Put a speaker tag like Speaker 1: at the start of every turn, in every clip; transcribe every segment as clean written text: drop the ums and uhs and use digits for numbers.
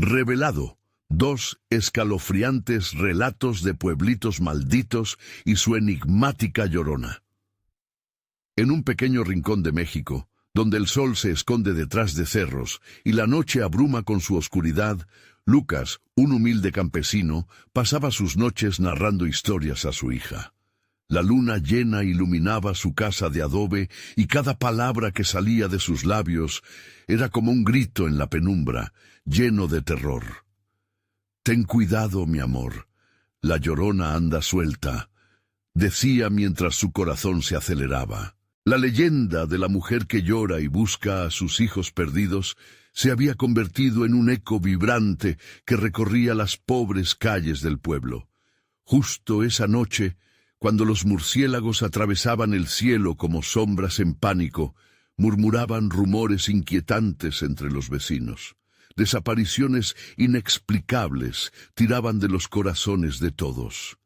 Speaker 1: Revelado. Dos escalofriantes relatos de pueblitos malditos y su enigmática llorona. En un pequeño rincón de México, donde el sol se esconde detrás de cerros y la noche abruma con su oscuridad, Lucas, un humilde campesino, pasaba sus noches narrando historias a su hija. La luna llena iluminaba su casa de adobe y cada palabra que salía de sus labios era como un grito en la penumbra, lleno de terror. «Ten cuidado, mi amor, la llorona anda suelta», decía mientras su corazón se aceleraba. La leyenda de la mujer que llora y busca a sus hijos perdidos se había convertido en un eco vibrante que recorría las pobres calles del pueblo. Justo esa noche, cuando los murciélagos atravesaban el cielo como sombras en pánico, murmuraban rumores inquietantes entre los vecinos. Desapariciones inexplicables tiraban de los corazones de todos.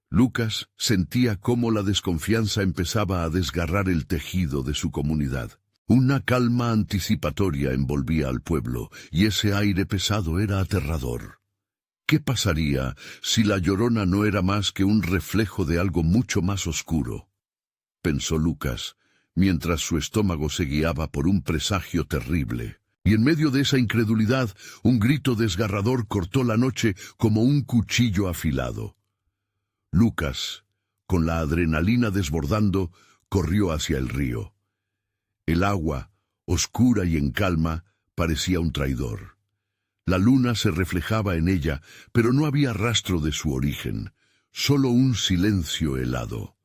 Speaker 1: Lucas sentía cómo la desconfianza empezaba a desgarrar el tejido de su comunidad. Una calma anticipatoria envolvía al pueblo, y ese aire pesado era aterrador. ¿Qué pasaría si la llorona no era más que un reflejo de algo mucho más oscuro?, pensó Lucas, mientras su estómago se guiaba por un presagio terrible. Y en medio de esa incredulidad, un grito desgarrador cortó la noche como un cuchillo afilado. Lucas, con la adrenalina desbordando, corrió hacia el río. El agua, oscura y en calma, parecía un traidor. La luna se reflejaba en ella, pero no había rastro de su origen, solo un silencio helado.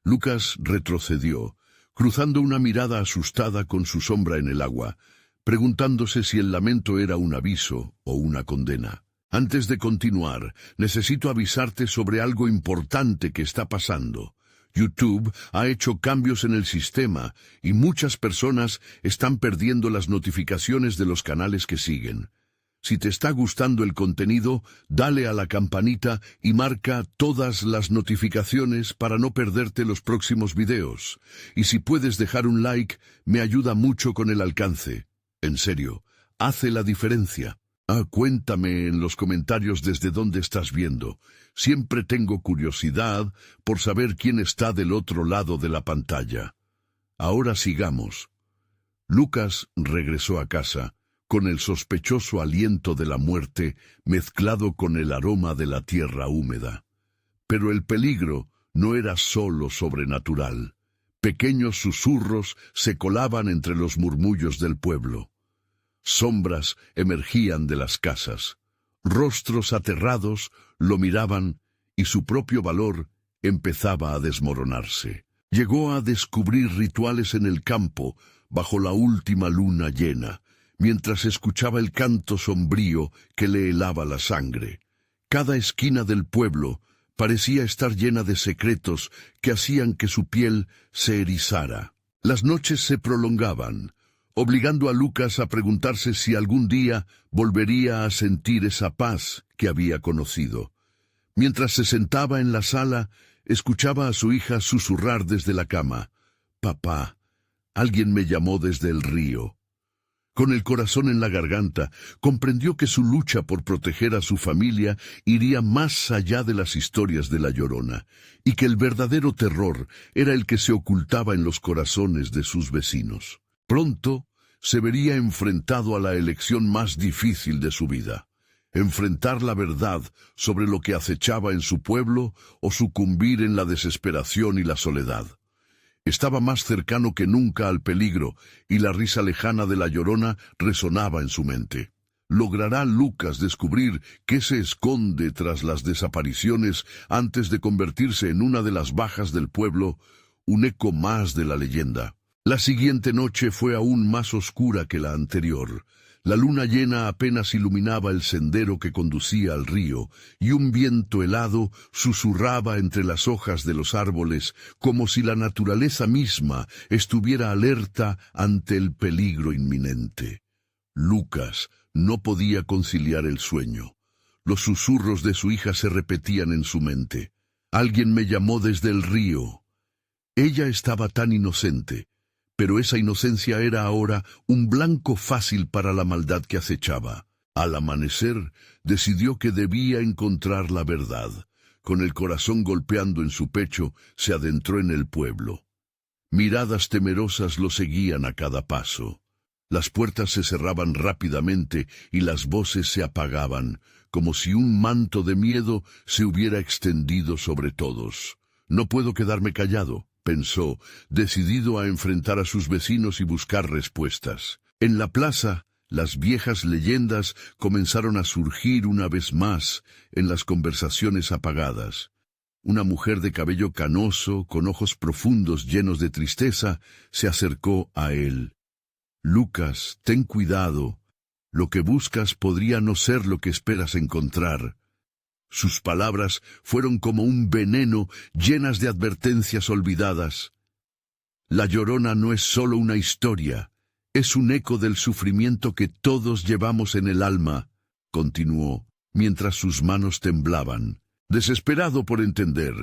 Speaker 1: Lucas retrocedió, cruzando una mirada asustada con su sombra en el agua, preguntándose si el lamento era un aviso o una condena. Antes de continuar, necesito avisarte sobre algo importante que está pasando. YouTube ha hecho cambios en el sistema y muchas personas están perdiendo las notificaciones de los canales que siguen. Si te está gustando el contenido, dale a la campanita y marca todas las notificaciones para no perderte los próximos videos. Y si puedes dejar un like, me ayuda mucho con el alcance. En serio, hace la diferencia. Cuéntame en los comentarios desde dónde estás viendo. Siempre tengo curiosidad por saber quién está del otro lado de la pantalla. Ahora sigamos. Lucas regresó a casa, con el sospechoso aliento de la muerte mezclado con el aroma de la tierra húmeda. Pero el peligro no era solo sobrenatural. Pequeños susurros se colaban entre los murmullos del pueblo. Sombras emergían de las casas. Rostros aterrados lo miraban y su propio valor empezaba a desmoronarse. Llegó a descubrir rituales en el campo bajo la última luna llena, mientras escuchaba el canto sombrío que le helaba la sangre. Cada esquina del pueblo parecía estar llena de secretos que hacían que su piel se erizara. Las noches se prolongaban, obligando a Lucas a preguntarse si algún día volvería a sentir esa paz que había conocido. Mientras se sentaba en la sala, escuchaba a su hija susurrar desde la cama: «Papá, alguien me llamó desde el río». Con el corazón en la garganta, comprendió que su lucha por proteger a su familia iría más allá de las historias de la Llorona, y que el verdadero terror era el que se ocultaba en los corazones de sus vecinos. Pronto se vería enfrentado a la elección más difícil de su vida: enfrentar la verdad sobre lo que acechaba en su pueblo o sucumbir en la desesperación y la soledad. Estaba más cercano que nunca al peligro, y la risa lejana de la Llorona resonaba en su mente. ¿Logrará Lucas descubrir qué se esconde tras las desapariciones antes de convertirse en una de las bajas del pueblo, un eco más de la leyenda? La siguiente noche fue aún más oscura que la anterior. La luna llena apenas iluminaba el sendero que conducía al río, y un viento helado susurraba entre las hojas de los árboles, como si la naturaleza misma estuviera alerta ante el peligro inminente. Lucas no podía conciliar el sueño. Los susurros de su hija se repetían en su mente. «Alguien me llamó desde el río». Ella estaba tan inocente, pero esa inocencia era ahora un blanco fácil para la maldad que acechaba. Al amanecer, decidió que debía encontrar la verdad. Con el corazón golpeando en su pecho, se adentró en el pueblo. Miradas temerosas lo seguían a cada paso. Las puertas se cerraban rápidamente y las voces se apagaban, como si un manto de miedo se hubiera extendido sobre todos. «No puedo quedarme callado», pensó, decidido a enfrentar a sus vecinos y buscar respuestas. En la plaza, las viejas leyendas comenzaron a surgir una vez más en las conversaciones apagadas. Una mujer de cabello canoso, con ojos profundos llenos de tristeza, se acercó a él. «Lucas, ten cuidado. Lo que buscas podría no ser lo que esperas encontrar». Sus palabras fueron como un veneno, llenas de advertencias olvidadas. La Llorona no es solo una historia, es un eco del sufrimiento que todos llevamos en el alma, continuó, mientras sus manos temblaban. Desesperado por entender,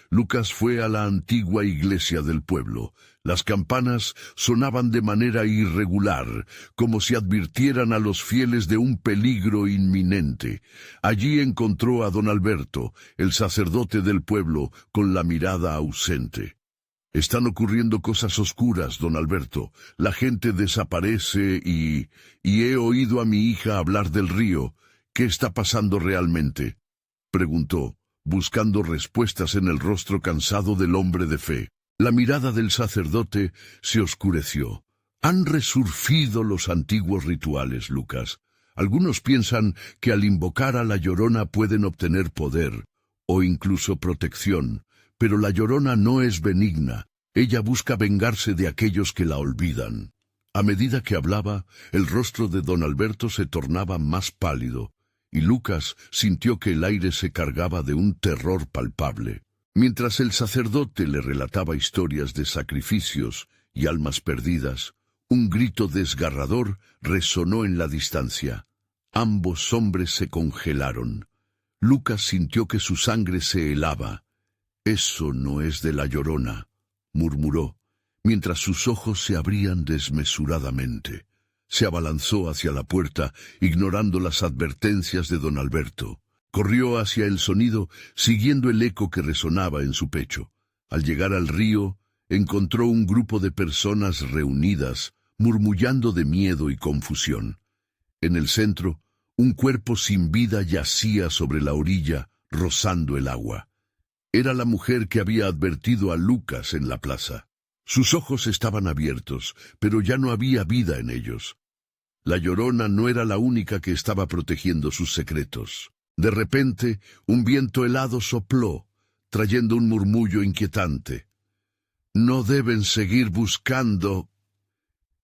Speaker 1: Lucas fue a la antigua iglesia del pueblo. Las campanas sonaban de manera irregular, como si advirtieran a los fieles de un peligro inminente. Allí encontró a don Alberto, el sacerdote del pueblo, con la mirada ausente. «Están ocurriendo cosas oscuras, don Alberto. La gente desaparece y he oído a mi hija hablar del río. ¿Qué está pasando realmente?», preguntó, buscando respuestas en el rostro cansado del hombre de fe. La mirada del sacerdote se oscureció. «Han resurgido los antiguos rituales, Lucas. Algunos piensan que al invocar a la Llorona pueden obtener poder, o incluso protección. Pero la Llorona no es benigna. Ella busca vengarse de aquellos que la olvidan». A medida que hablaba, el rostro de don Alberto se tornaba más pálido, y Lucas sintió que el aire se cargaba de un terror palpable. Mientras el sacerdote le relataba historias de sacrificios y almas perdidas, un grito desgarrador resonó en la distancia. Ambos hombres se congelaron. Lucas sintió que su sangre se helaba. «Eso no es de la Llorona», murmuró, mientras sus ojos se abrían desmesuradamente. Se abalanzó hacia la puerta, ignorando las advertencias de don Alberto. Corrió hacia el sonido, siguiendo el eco que resonaba en su pecho. Al llegar al río, encontró un grupo de personas reunidas, murmullando de miedo y confusión. En el centro, un cuerpo sin vida yacía sobre la orilla, rozando el agua. Era la mujer que había advertido a Lucas en la plaza. Sus ojos estaban abiertos, pero ya no había vida en ellos. La Llorona no era la única que estaba protegiendo sus secretos. De repente, un viento helado sopló, trayendo un murmullo inquietante. «No deben seguir buscando».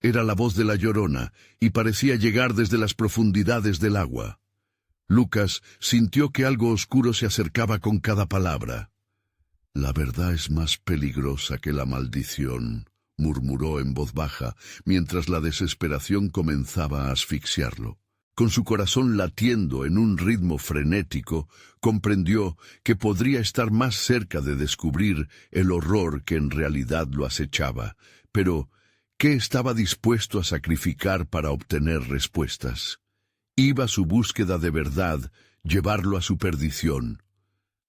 Speaker 1: Era la voz de la Llorona, y parecía llegar desde las profundidades del agua. Lucas sintió que algo oscuro se acercaba con cada palabra. «La verdad es más peligrosa que la maldición», murmuró en voz baja, mientras la desesperación comenzaba a asfixiarlo. Con su corazón latiendo en un ritmo frenético, comprendió que podría estar más cerca de descubrir el horror que en realidad lo acechaba. Pero, ¿qué estaba dispuesto a sacrificar para obtener respuestas? ¿Iba su búsqueda de verdad llevarlo a su perdición?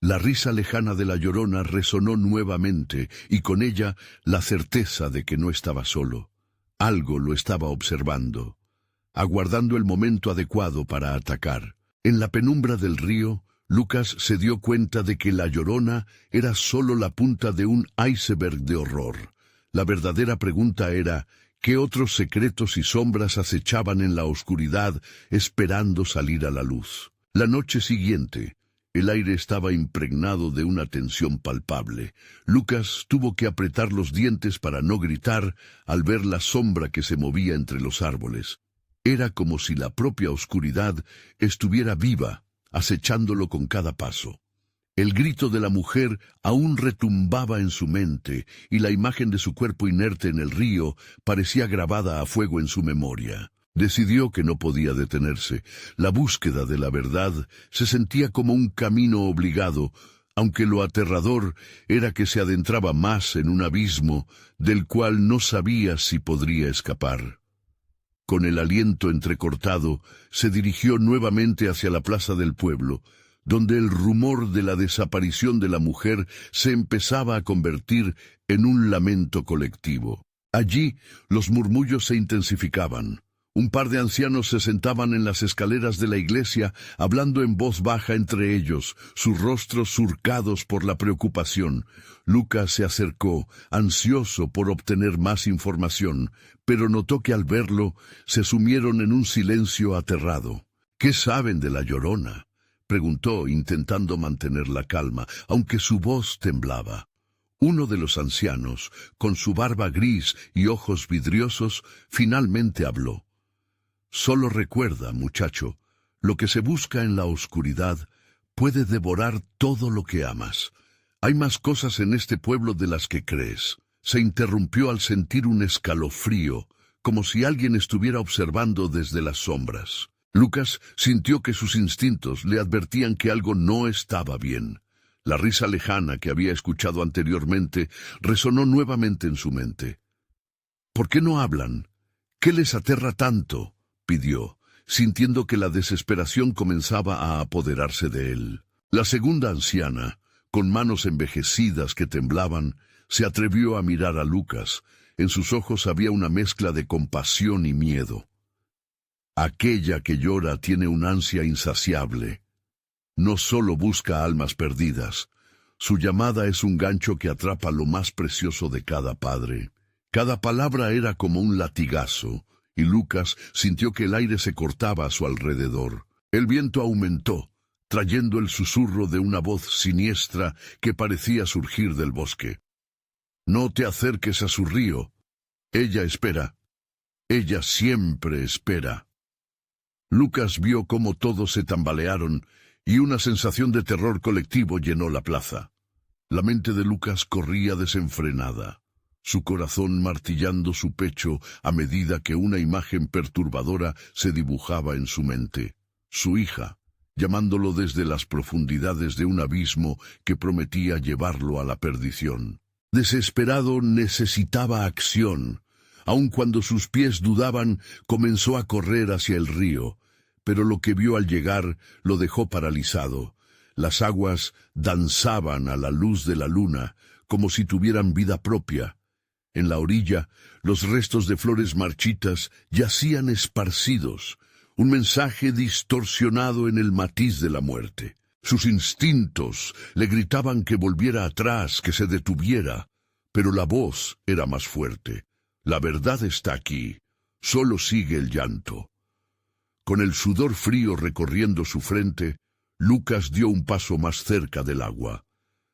Speaker 1: La risa lejana de la Llorona resonó nuevamente, y con ella la certeza de que no estaba solo. Algo lo estaba observando, aguardando el momento adecuado para atacar. En la penumbra del río, Lucas se dio cuenta de que la Llorona era solo la punta de un iceberg de horror. La verdadera pregunta era, ¿qué otros secretos y sombras acechaban en la oscuridad, esperando salir a la luz? La noche siguiente, el aire estaba impregnado de una tensión palpable. Lucas tuvo que apretar los dientes para no gritar al ver la sombra que se movía entre los árboles. Era como si la propia oscuridad estuviera viva, acechándolo con cada paso. El grito de la mujer aún retumbaba en su mente, y la imagen de su cuerpo inerte en el río parecía grabada a fuego en su memoria. Decidió que no podía detenerse. La búsqueda de la verdad se sentía como un camino obligado, aunque lo aterrador era que se adentraba más en un abismo del cual no sabía si podría escapar. Con el aliento entrecortado, se dirigió nuevamente hacia la plaza del pueblo, donde el rumor de la desaparición de la mujer se empezaba a convertir en un lamento colectivo. Allí, los murmullos se intensificaban. Un par de ancianos se sentaban en las escaleras de la iglesia, hablando en voz baja entre ellos, sus rostros surcados por la preocupación. Lucas se acercó, ansioso por obtener más información, pero notó que al verlo, se sumieron en un silencio aterrado. ¿Qué saben de la Llorona?, preguntó, intentando mantener la calma, aunque su voz temblaba. Uno de los ancianos, con su barba gris y ojos vidriosos, finalmente habló. Solo recuerda, muchacho, lo que se busca en la oscuridad puede devorar todo lo que amas. Hay más cosas en este pueblo de las que crees. Se interrumpió al sentir un escalofrío, como si alguien estuviera observando desde las sombras. Lucas sintió que sus instintos le advertían que algo no estaba bien. La risa lejana que había escuchado anteriormente resonó nuevamente en su mente. ¿Por qué no hablan? ¿Qué les aterra tanto?, pidió, sintiendo que la desesperación comenzaba a apoderarse de él. La segunda anciana, con manos envejecidas que temblaban, se atrevió a mirar a Lucas. En sus ojos había una mezcla de compasión y miedo. Aquella que llora tiene un ansia insaciable. No solo busca almas perdidas. Su llamada es un gancho que atrapa lo más precioso de cada padre. Cada palabra era como un latigazo, y Lucas sintió que el aire se cortaba a su alrededor. El viento aumentó, trayendo el susurro de una voz siniestra que parecía surgir del bosque. No te acerques a su río. Ella espera. Ella siempre espera. Lucas vio cómo todos se tambalearon y una sensación de terror colectivo llenó la plaza. La mente de Lucas corría desenfrenada, su corazón martillando su pecho a medida que una imagen perturbadora se dibujaba en su mente. Su hija, llamándolo desde las profundidades de un abismo que prometía llevarlo a la perdición. Desesperado, necesitaba acción. Aun cuando sus pies dudaban, comenzó a correr hacia el río, pero lo que vio al llegar lo dejó paralizado. Las aguas danzaban a la luz de la luna, como si tuvieran vida propia. En la orilla, los restos de flores marchitas yacían esparcidos, un mensaje distorsionado en el matiz de la muerte. Sus instintos le gritaban que volviera atrás, que se detuviera, pero la voz era más fuerte. La verdad está aquí, solo sigue el llanto. Con el sudor frío recorriendo su frente, Lucas dio un paso más cerca del agua.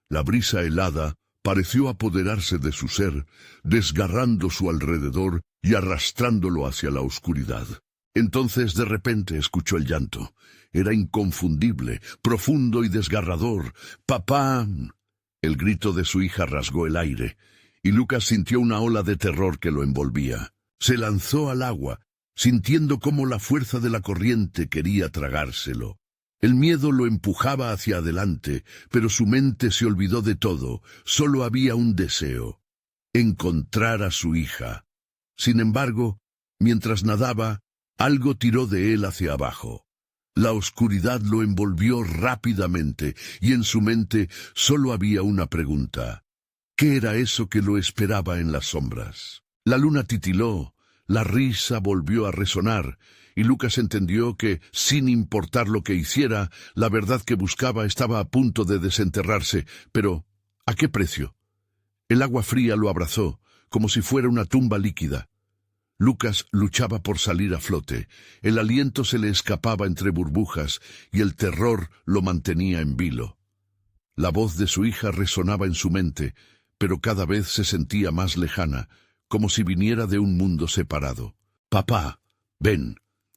Speaker 1: La brisa helada pareció apoderarse de su ser, desgarrando su alrededor y arrastrándolo hacia la oscuridad. Entonces de repente escuchó el llanto. Era inconfundible, profundo y desgarrador. ¡Papá! El grito de su hija rasgó el aire, y Lucas sintió una ola de terror que lo envolvía. Se lanzó al agua, sintiendo cómo la fuerza de la corriente quería tragárselo. El miedo lo empujaba hacia adelante, pero su mente se olvidó de todo. Solo había un deseo: encontrar a su hija. Sin embargo, mientras nadaba, algo tiró de él hacia abajo. La oscuridad lo envolvió rápidamente, y en su mente solo había una pregunta: ¿qué era eso que lo esperaba en las sombras? La luna titiló, la risa volvió a resonar, y Lucas entendió que, sin importar lo que hiciera, la verdad que buscaba estaba a punto de desenterrarse. Pero, ¿a qué precio? El agua fría lo abrazó, como si fuera una tumba líquida. Lucas luchaba por salir a flote. El aliento se le escapaba entre burbujas, y el terror lo mantenía en vilo. La voz de su hija resonaba en su mente, pero cada vez se sentía más lejana, como si viniera de un mundo separado. «Papá, ven».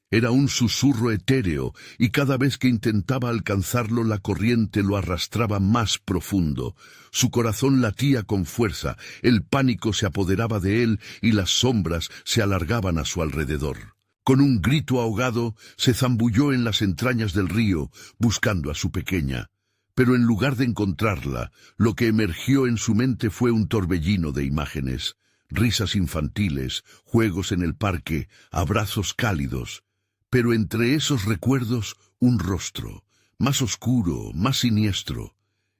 Speaker 1: Era un susurro etéreo, y cada vez que intentaba alcanzarlo la corriente lo arrastraba más profundo. Su corazón latía con fuerza, el pánico se apoderaba de él y las sombras se alargaban a su alrededor. Con un grito ahogado se zambulló en las entrañas del río, buscando a su pequeña. Pero en lugar de encontrarla, lo que emergió en su mente fue un torbellino de imágenes. risas infantiles, juegos en el parque, abrazos cálidos. Pero entre esos recuerdos, un rostro, más oscuro, más siniestro.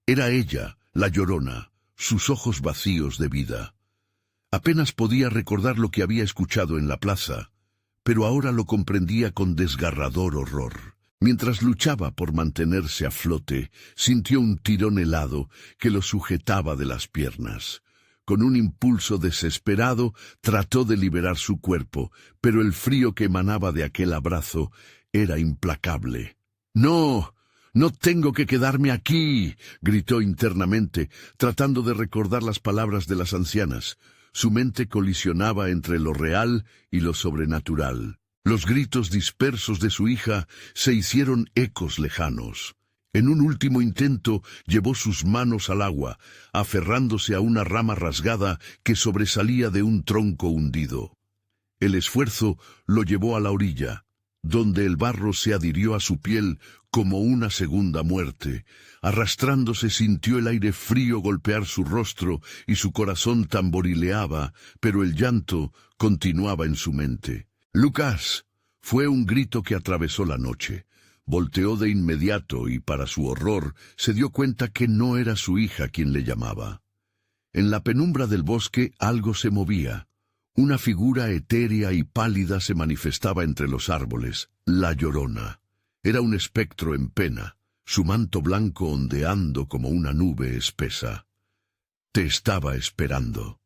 Speaker 1: Era ella, la Llorona, sus ojos vacíos de vida. Apenas podía recordar lo que había escuchado en la plaza, pero ahora lo comprendía con desgarrador horror. Mientras luchaba por mantenerse a flote, sintió un tirón helado que lo sujetaba de las piernas. Con un impulso desesperado, trató de liberar su cuerpo, pero el frío que emanaba de aquel abrazo era implacable. «¡No! ¡No tengo que quedarme aquí!», gritó internamente, tratando de recordar las palabras de las ancianas. Su mente colisionaba entre lo real y lo sobrenatural. Los gritos dispersos de su hija se hicieron ecos lejanos. En un último intento, llevó sus manos al agua, aferrándose a una rama rasgada que sobresalía de un tronco hundido. El esfuerzo lo llevó a la orilla, donde el barro se adhirió a su piel como una segunda muerte. Arrastrándose sintió el aire frío golpear su rostro y su corazón tamborileaba, pero el llanto continuaba en su mente. «¡Lucas!», fue un grito que atravesó la noche. Volteó de inmediato y, para su horror, se dio cuenta que no era su hija quien le llamaba. En la penumbra del bosque algo se movía. Una figura etérea y pálida se manifestaba entre los árboles, la Llorona. Era un espectro en pena, su manto blanco ondeando como una nube espesa. «Te estaba esperando».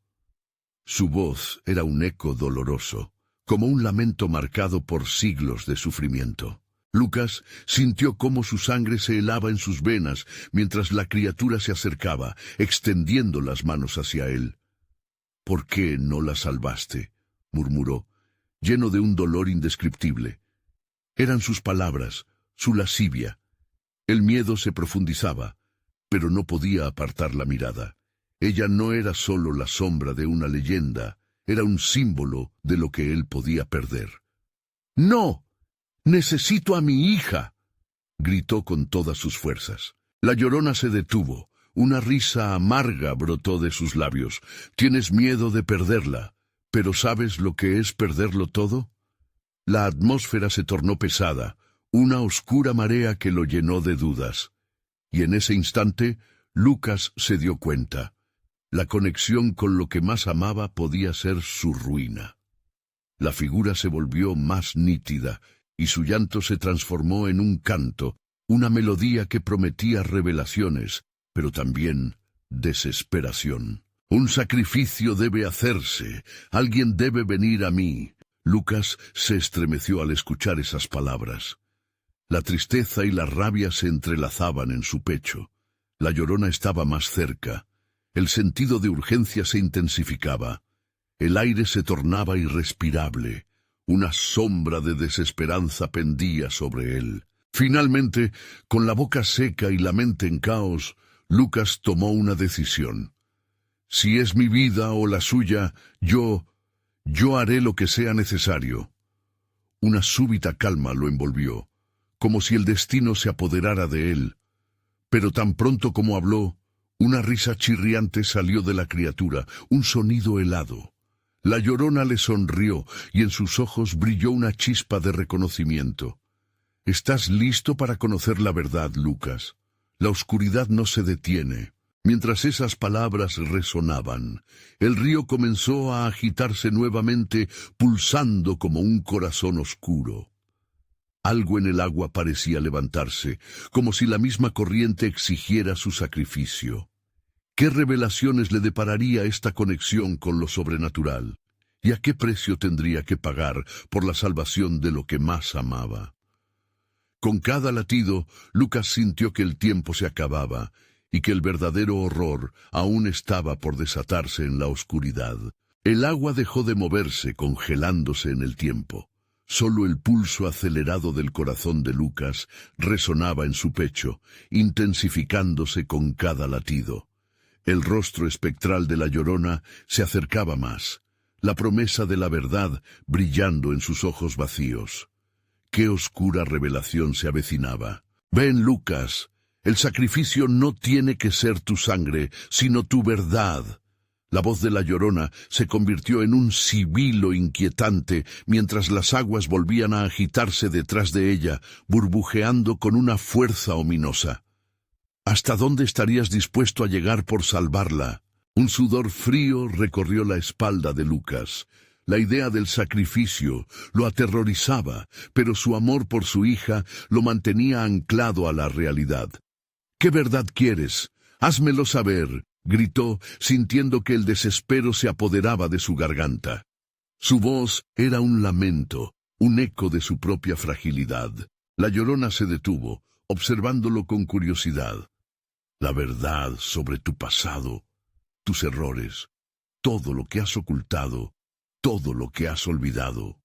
Speaker 1: Su voz era un eco doloroso, como un lamento marcado por siglos de sufrimiento. Lucas sintió cómo su sangre se helaba en sus venas mientras la criatura se acercaba, extendiendo las manos hacia él. «¿Por qué no la salvaste?», murmuró, lleno de un dolor indescriptible. Eran sus palabras, su lascivia. El miedo se profundizaba, pero no podía apartar la mirada. Ella no era solo la sombra de una leyenda, era un símbolo de lo que él podía perder. «¡No! ¡Necesito a mi hija!», gritó con todas sus fuerzas. La Llorona se detuvo. Una risa amarga brotó de sus labios. «Tienes miedo de perderla, pero ¿sabes lo que es perderlo todo?». La atmósfera se tornó pesada, una oscura marea que lo llenó de dudas. Y en ese instante, Lucas se dio cuenta. La conexión con lo que más amaba podía ser su ruina. La figura se volvió más nítida, y su llanto se transformó en un canto, una melodía que prometía revelaciones, pero también desesperación. «Un sacrificio debe hacerse, alguien debe venir a mí». Lucas se estremeció al escuchar esas palabras. La tristeza y la rabia se entrelazaban en su pecho. La Llorona estaba más cerca. El sentido de urgencia se intensificaba. El aire se tornaba irrespirable. Una sombra de desesperanza pendía sobre él. Finalmente, con la boca seca y la mente en caos, Lucas tomó una decisión. «Si es mi vida o la suya, yo haré lo que sea necesario». Una súbita calma lo envolvió, como si el destino se apoderara de él. Pero tan pronto como habló, una risa chirriante salió de la criatura, un sonido helado. La Llorona le sonrió y en sus ojos brilló una chispa de reconocimiento. «¿Estás listo para conocer la verdad, Lucas? La oscuridad no se detiene». Mientras esas palabras resonaban, el río comenzó a agitarse nuevamente, pulsando como un corazón oscuro. Algo en el agua parecía levantarse, como si la misma corriente exigiera su sacrificio. ¿Qué revelaciones le depararía esta conexión con lo sobrenatural? ¿Y a qué precio tendría que pagar por la salvación de lo que más amaba? Con cada latido, Lucas sintió que el tiempo se acababa y que el verdadero horror aún estaba por desatarse en la oscuridad. El agua dejó de moverse, congelándose en el tiempo. Solo el pulso acelerado del corazón de Lucas resonaba en su pecho, intensificándose con cada latido. El rostro espectral de la Llorona se acercaba más, la promesa de la verdad brillando en sus ojos vacíos. Qué oscura revelación se avecinaba. «Ven, Lucas, el sacrificio no tiene que ser tu sangre, sino tu verdad». La voz de la Llorona se convirtió en un sibilo inquietante mientras las aguas volvían a agitarse detrás de ella, burbujeando con una fuerza ominosa. ¿Hasta dónde estarías dispuesto a llegar por salvarla? Un sudor frío recorrió la espalda de Lucas. La idea del sacrificio lo aterrorizaba, pero su amor por su hija lo mantenía anclado a la realidad. ¿Qué verdad quieres? Házmelo saber, gritó, sintiendo que el desespero se apoderaba de su garganta. Su voz era un lamento, un eco de su propia fragilidad. La Llorona se detuvo, observándolo con curiosidad. La verdad sobre tu pasado, tus errores, todo lo que has ocultado, todo lo que has olvidado.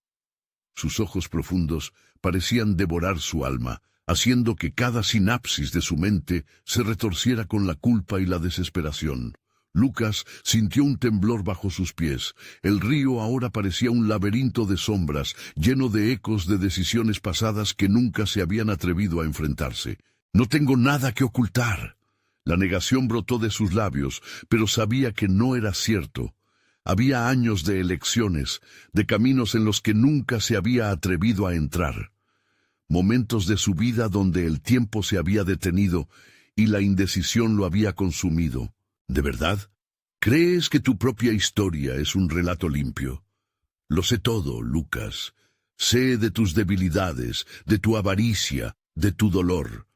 Speaker 1: Sus ojos profundos parecían devorar su alma, haciendo que cada sinapsis de su mente se retorciera con la culpa y la desesperación. Lucas sintió un temblor bajo sus pies. El río ahora parecía un laberinto de sombras, lleno de ecos de decisiones pasadas que nunca se habían atrevido a enfrentarse. «No tengo nada que ocultar». La negación brotó de sus labios, pero sabía que no era cierto. Había años de elecciones, de caminos en los que nunca se había atrevido a entrar. Momentos de su vida donde el tiempo se había detenido y la indecisión lo había consumido. ¿De verdad? ¿Crees que tu propia historia es un relato limpio? Lo sé todo, Lucas. Sé de tus debilidades, de tu avaricia, de tu dolor.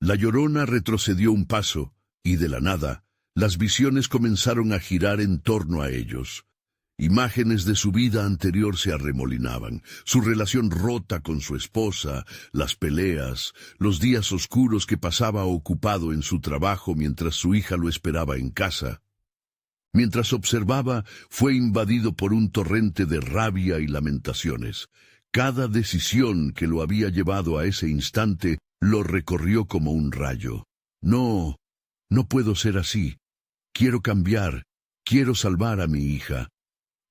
Speaker 1: La Llorona retrocedió un paso, y de la nada, las visiones comenzaron a girar en torno a ellos. Imágenes de su vida anterior se arremolinaban, su relación rota con su esposa, las peleas, los días oscuros que pasaba ocupado en su trabajo mientras su hija lo esperaba en casa. Mientras observaba, fue invadido por un torrente de rabia y lamentaciones. Cada decisión que lo había llevado a ese instante lo recorrió como un rayo. No puedo ser así. Quiero cambiar, quiero salvar a mi hija.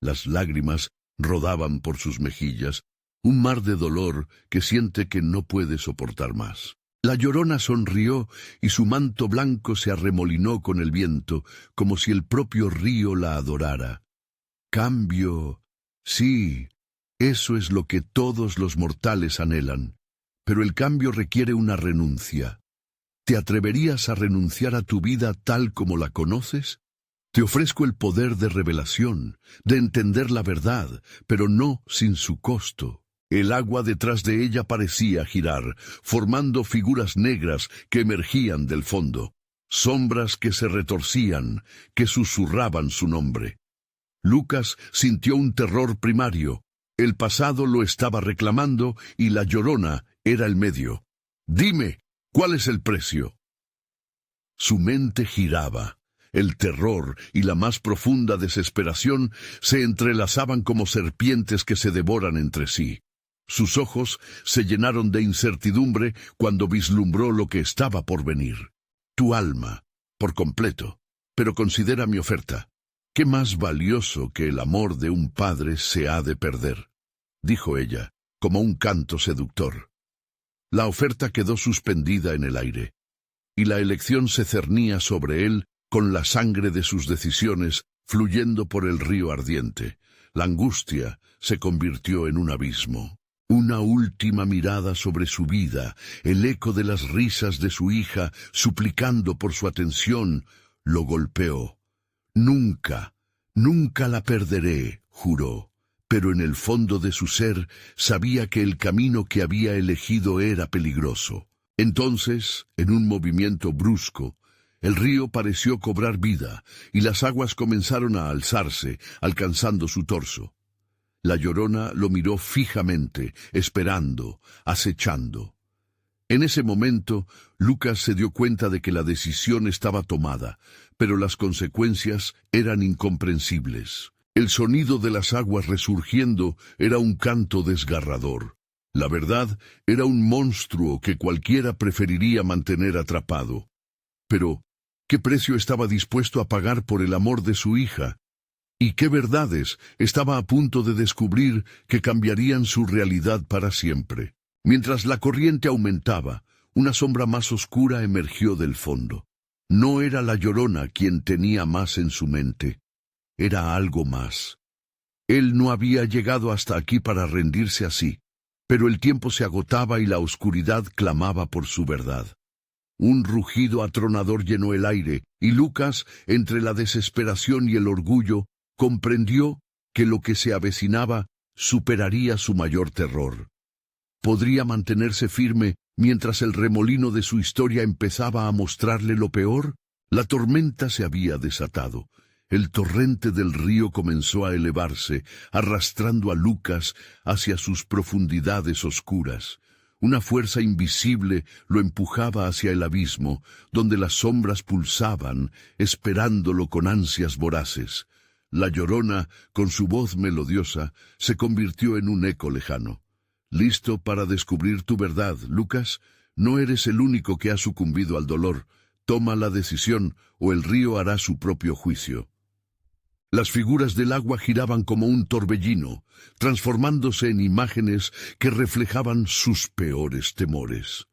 Speaker 1: Las lágrimas rodaban por sus mejillas, un mar de dolor que siente que no puede soportar más. La Llorona sonrió y su manto blanco se arremolinó con el viento, como si el propio río la adorara. Cambio. Sí, eso es lo que todos los mortales anhelan. Pero el cambio requiere una renuncia. ¿Te atreverías a renunciar a tu vida tal como la conoces? Te ofrezco el poder de revelación, de entender la verdad, pero no sin su costo. El agua detrás de ella parecía girar, formando figuras negras que emergían del fondo, sombras que se retorcían, que susurraban su nombre. Lucas sintió un terror primario. El pasado lo estaba reclamando y la Llorona era el medio. «Dime, ¿cuál es el precio?» Su mente giraba. El terror y la más profunda desesperación se entrelazaban como serpientes que se devoran entre sí. Sus ojos se llenaron de incertidumbre cuando vislumbró lo que estaba por venir. Tu alma, por completo, pero considera mi oferta. ¿Qué más valioso que el amor de un padre se ha de perder?, dijo ella, como un canto seductor. La oferta quedó suspendida en el aire, y la elección se cernía sobre él con la sangre de sus decisiones fluyendo por el río ardiente. La angustia se convirtió en un abismo. Una última mirada sobre su vida, el eco de las risas de su hija suplicando por su atención, lo golpeó. Nunca la perderé, juró, pero en el fondo de su ser sabía que el camino que había elegido era peligroso. Entonces, en un movimiento brusco, el río pareció cobrar vida, y las aguas comenzaron a alzarse, alcanzando su torso. La Llorona lo miró fijamente, esperando, acechando. En ese momento, Lucas se dio cuenta de que la decisión estaba tomada, pero las consecuencias eran incomprensibles. El sonido de las aguas resurgiendo era un canto desgarrador. La verdad era un monstruo que cualquiera preferiría mantener atrapado. Pero, ¿qué precio estaba dispuesto a pagar por el amor de su hija? ¿Y qué verdades estaba a punto de descubrir que cambiarían su realidad para siempre? Mientras la corriente aumentaba, una sombra más oscura emergió del fondo. No era la Llorona quien tenía más en su mente. Era algo más. Él no había llegado hasta aquí para rendirse así, pero el tiempo se agotaba y la oscuridad clamaba por su verdad. Un rugido atronador llenó el aire, y Lucas, entre la desesperación y el orgullo, comprendió que lo que se avecinaba superaría su mayor terror. ¿Podría mantenerse firme mientras el remolino de su historia empezaba a mostrarle lo peor? La tormenta se había desatado. El torrente del río comenzó a elevarse, arrastrando a Lucas hacia sus profundidades oscuras. Una fuerza invisible lo empujaba hacia el abismo, donde las sombras pulsaban, esperándolo con ansias voraces. La Llorona, con su voz melodiosa, se convirtió en un eco lejano. ¿Listo para descubrir tu verdad, Lucas? No eres el único que ha sucumbido al dolor. Toma la decisión, o el río hará su propio juicio. Las figuras del agua giraban como un torbellino, transformándose en imágenes que reflejaban sus peores temores.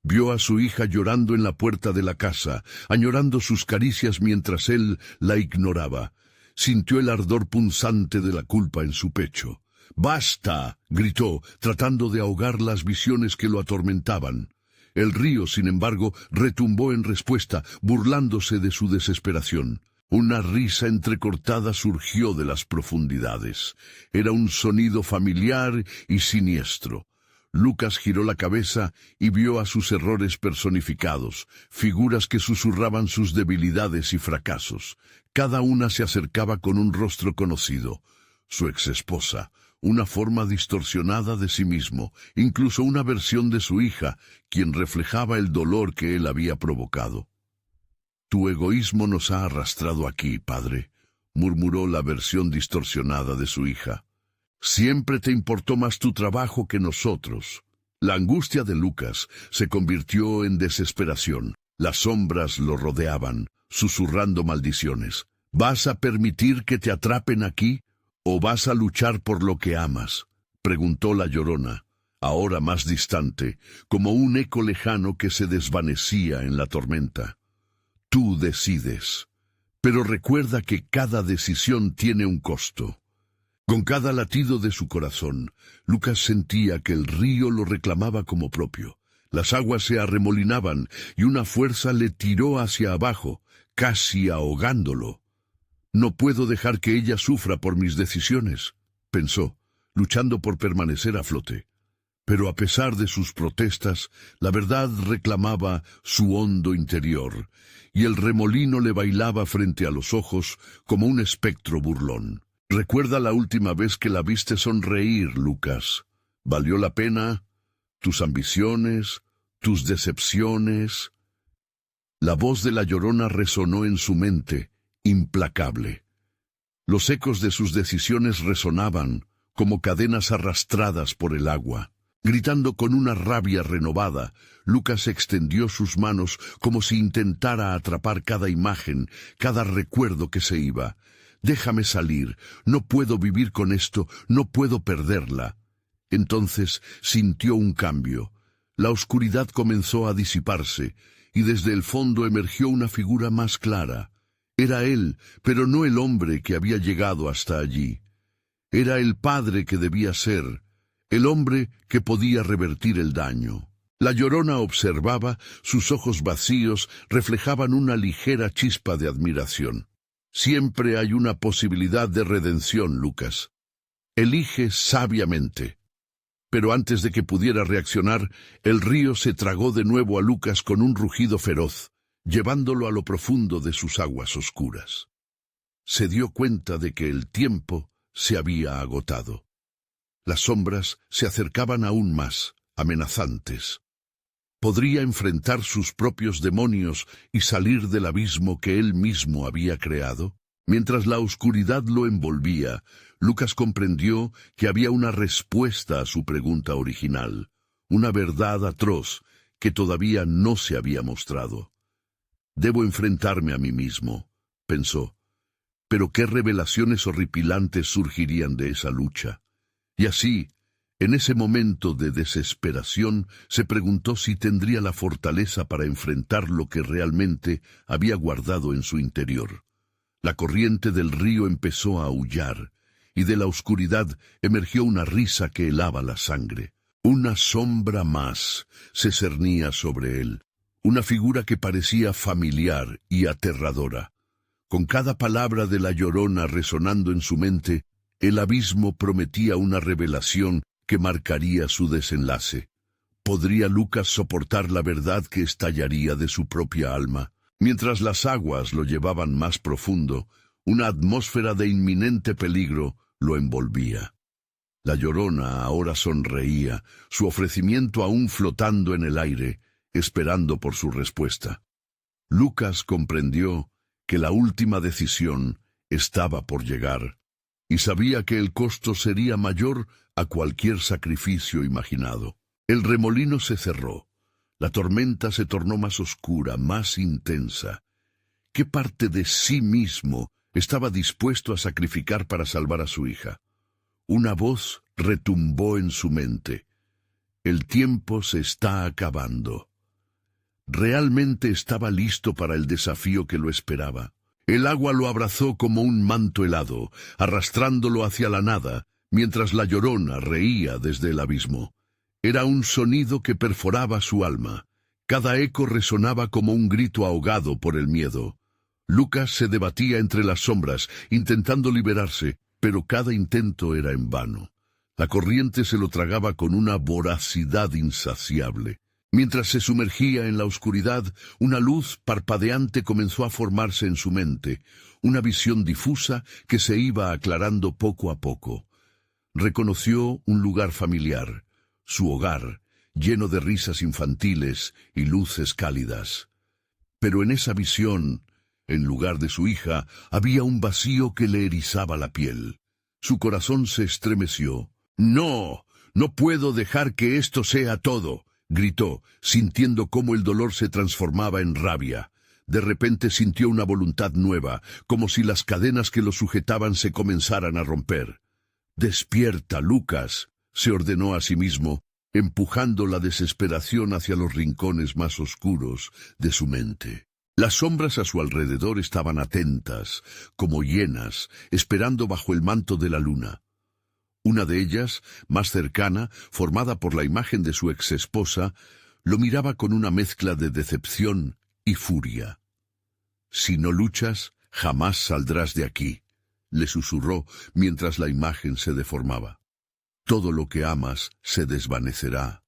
Speaker 1: Vio a su hija llorando en la puerta de la casa, añorando sus caricias mientras él la ignoraba. Sintió el ardor punzante de la culpa en su pecho. ¡Basta!, gritó, tratando de ahogar las visiones que lo atormentaban. El río, sin embargo, retumbó en respuesta, burlándose de su desesperación. Una risa entrecortada surgió de las profundidades. Era un sonido familiar y siniestro. Lucas giró la cabeza y vio a sus errores personificados, figuras que susurraban sus debilidades y fracasos. Cada una se acercaba con un rostro conocido. Su exesposa, una forma distorsionada de sí mismo, incluso una versión de su hija, quien reflejaba el dolor que él había provocado. «Tu egoísmo nos ha arrastrado aquí, padre», murmuró la versión distorsionada de su hija. «Siempre te importó más tu trabajo que nosotros». La angustia de Lucas se convirtió en desesperación. Las sombras lo rodeaban, susurrando maldiciones. «¿Vas a permitir que te atrapen aquí, o vas a luchar por lo que amas?», preguntó la Llorona, ahora más distante, como un eco lejano que se desvanecía en la tormenta. «Tú decides, pero recuerda que cada decisión tiene un costo». Con cada latido de su corazón, Lucas sentía que el río lo reclamaba como propio. Las aguas se arremolinaban y una fuerza le tiró hacia abajo, casi ahogándolo. «No puedo dejar que ella sufra por mis decisiones», pensó, luchando por permanecer a flote. Pero a pesar de sus protestas, la verdad reclamaba su hondo interior, y el remolino le bailaba frente a los ojos como un espectro burlón. «Recuerda la última vez que la viste sonreír, Lucas. ¿Valió la pena? Tus ambiciones, tus decepciones». La voz de la Llorona resonó en su mente, implacable. Los ecos de sus decisiones resonaban como cadenas arrastradas por el agua. Gritando con una rabia renovada, Lucas extendió sus manos como si intentara atrapar cada imagen, cada recuerdo que se iba. «Déjame salir, no puedo vivir con esto, no puedo perderla». Entonces sintió un cambio. La oscuridad comenzó a disiparse, y desde el fondo emergió una figura más clara. Era él, pero no el hombre que había llegado hasta allí. Era el padre que debía ser, el hombre que podía revertir el daño. La Llorona observaba, sus ojos vacíos reflejaban una ligera chispa de admiración. «Siempre hay una posibilidad de redención, Lucas. Elige sabiamente». Pero antes de que pudiera reaccionar, el río se tragó de nuevo a Lucas con un rugido feroz, llevándolo a lo profundo de sus aguas oscuras. Se dio cuenta de que el tiempo se había agotado. Las sombras se acercaban aún más, amenazantes. ¿Podría enfrentar sus propios demonios y salir del abismo que él mismo había creado? Mientras la oscuridad lo envolvía, Lucas comprendió que había una respuesta a su pregunta original, una verdad atroz que todavía no se había mostrado. «Debo enfrentarme a mí mismo», pensó. Pero qué revelaciones horripilantes surgirían de esa lucha. Y así, En ese momento de desesperación, se preguntó si tendría la fortaleza para enfrentar lo que realmente había guardado en su interior. La corriente del río empezó a aullar, y de la oscuridad emergió una risa que helaba la sangre. Una sombra más se cernía sobre él, una figura que parecía familiar y aterradora. Con cada palabra de la Llorona resonando en su mente, el abismo prometía una revelación que marcaría su desenlace. ¿Podría Lucas soportar la verdad que estallaría de su propia alma? Mientras las aguas lo llevaban más profundo, una atmósfera de inminente peligro lo envolvía. La Llorona ahora sonreía, su ofrecimiento aún flotando en el aire, esperando por su respuesta. Lucas comprendió que la última decisión estaba por llegar, y sabía que el costo sería mayor a cualquier sacrificio imaginado. El remolino se cerró. La tormenta se tornó más oscura, más intensa. ¿Qué parte de sí mismo estaba dispuesto a sacrificar para salvar a su hija? Una voz retumbó en su mente. El tiempo se está acabando. Realmente estaba listo para el desafío que lo esperaba. El agua lo abrazó como un manto helado, arrastrándolo hacia la nada, mientras la Llorona reía desde el abismo. Era un sonido que perforaba su alma. Cada eco resonaba como un grito ahogado por el miedo. Lucas se debatía entre las sombras, intentando liberarse, pero cada intento era en vano. La corriente se lo tragaba con una voracidad insaciable. Mientras se sumergía en la oscuridad, una luz parpadeante comenzó a formarse en su mente, una visión difusa que se iba aclarando poco a poco. Reconoció un lugar familiar, su hogar, lleno de risas infantiles y luces cálidas. Pero en esa visión, en lugar de su hija, había un vacío que le erizaba la piel. Su corazón se estremeció. «¡No! ¡No puedo dejar que esto sea todo!», gritó, sintiendo cómo el dolor se transformaba en rabia. De repente sintió una voluntad nueva, como si las cadenas que lo sujetaban se comenzaran a romper. «Despierta, Lucas», se ordenó a sí mismo, empujando la desesperación hacia los rincones más oscuros de su mente. Las sombras a su alrededor estaban atentas, como hienas, esperando bajo el manto de la luna. Una de ellas, más cercana, formada por la imagen de su exesposa, lo miraba con una mezcla de decepción y furia. «Si no luchas, jamás saldrás de aquí», le susurró mientras la imagen se deformaba. «Todo lo que amas se desvanecerá,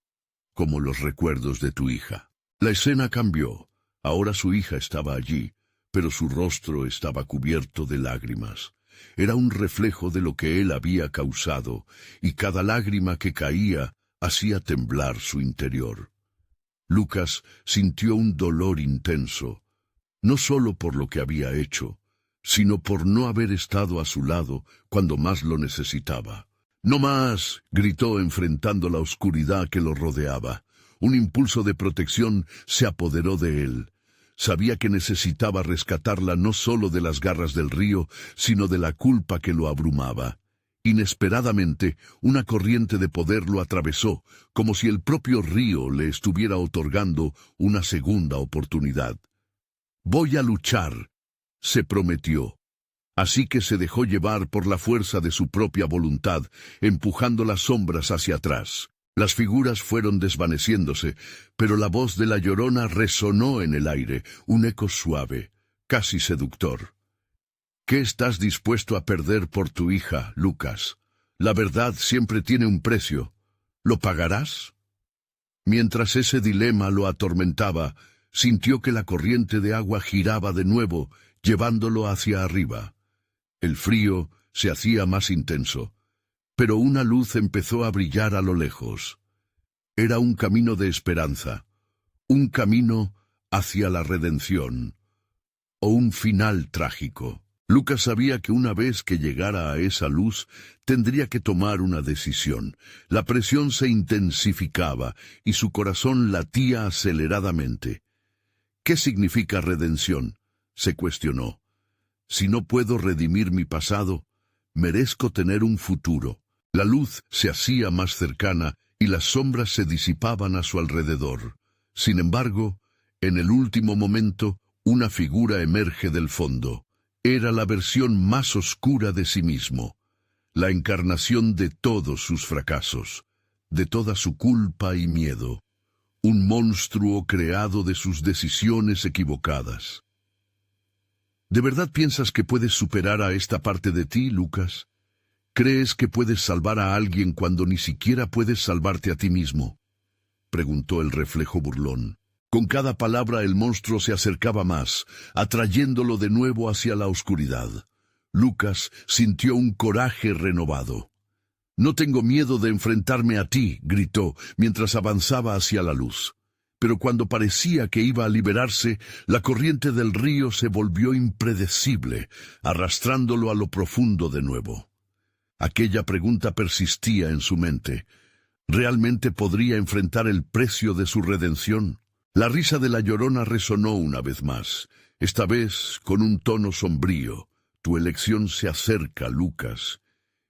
Speaker 1: como los recuerdos de tu hija». La escena cambió. Ahora su hija estaba allí, pero su rostro estaba cubierto de lágrimas. Era un reflejo de lo que él había causado, y cada lágrima que caía hacía temblar su interior. Lucas sintió un dolor intenso, no solo por lo que había hecho, sino por no haber estado a su lado cuando más lo necesitaba. «¡No más!», gritó enfrentando la oscuridad que lo rodeaba. Un impulso de protección se apoderó de él. Sabía que necesitaba rescatarla no solo de las garras del río, sino de la culpa que lo abrumaba. Inesperadamente, una corriente de poder lo atravesó, como si el propio río le estuviera otorgando una segunda oportunidad. «Voy a luchar», se prometió. Así que se dejó llevar por la fuerza de su propia voluntad, empujando las sombras hacia atrás. Las figuras fueron desvaneciéndose, pero la voz de la Llorona resonó en el aire, un eco suave, casi seductor. «¿Qué estás dispuesto a perder por tu hija, Lucas? La verdad siempre tiene un precio. ¿Lo pagarás?». Mientras ese dilema lo atormentaba, sintió que la corriente de agua giraba de nuevo, llevándolo hacia arriba. El frío se hacía más intenso, pero una luz empezó a brillar a lo lejos. Era un camino de esperanza, un camino hacia la redención, o un final trágico. Lucas sabía que una vez que llegara a esa luz, tendría que tomar una decisión. La presión se intensificaba y su corazón latía aceleradamente. «¿Qué significa redención?», se cuestionó. «Si no puedo redimir mi pasado, merezco tener un futuro». La luz se hacía más cercana y las sombras se disipaban a su alrededor. Sin embargo, en el último momento, una figura emerge del fondo. Era la versión más oscura de sí mismo, la encarnación de todos sus fracasos, de toda su culpa y miedo, un monstruo creado de sus decisiones equivocadas. ¿De verdad piensas que puedes superar a esta parte de ti, Lucas? ¿Crees que puedes salvar a alguien cuando ni siquiera puedes salvarte a ti mismo?, preguntó el reflejo burlón. Con cada palabra el monstruo se acercaba más, atrayéndolo de nuevo hacia la oscuridad. Lucas sintió un coraje renovado. «No tengo miedo de enfrentarme a ti», gritó, mientras avanzaba hacia la luz. Pero cuando parecía que iba a liberarse, la corriente del río se volvió impredecible, arrastrándolo a lo profundo de nuevo. Aquella pregunta persistía en su mente. ¿Realmente podría enfrentar el precio de su redención? La risa de la Llorona resonó una vez más, esta vez con un tono sombrío. Tu elección se acerca, Lucas,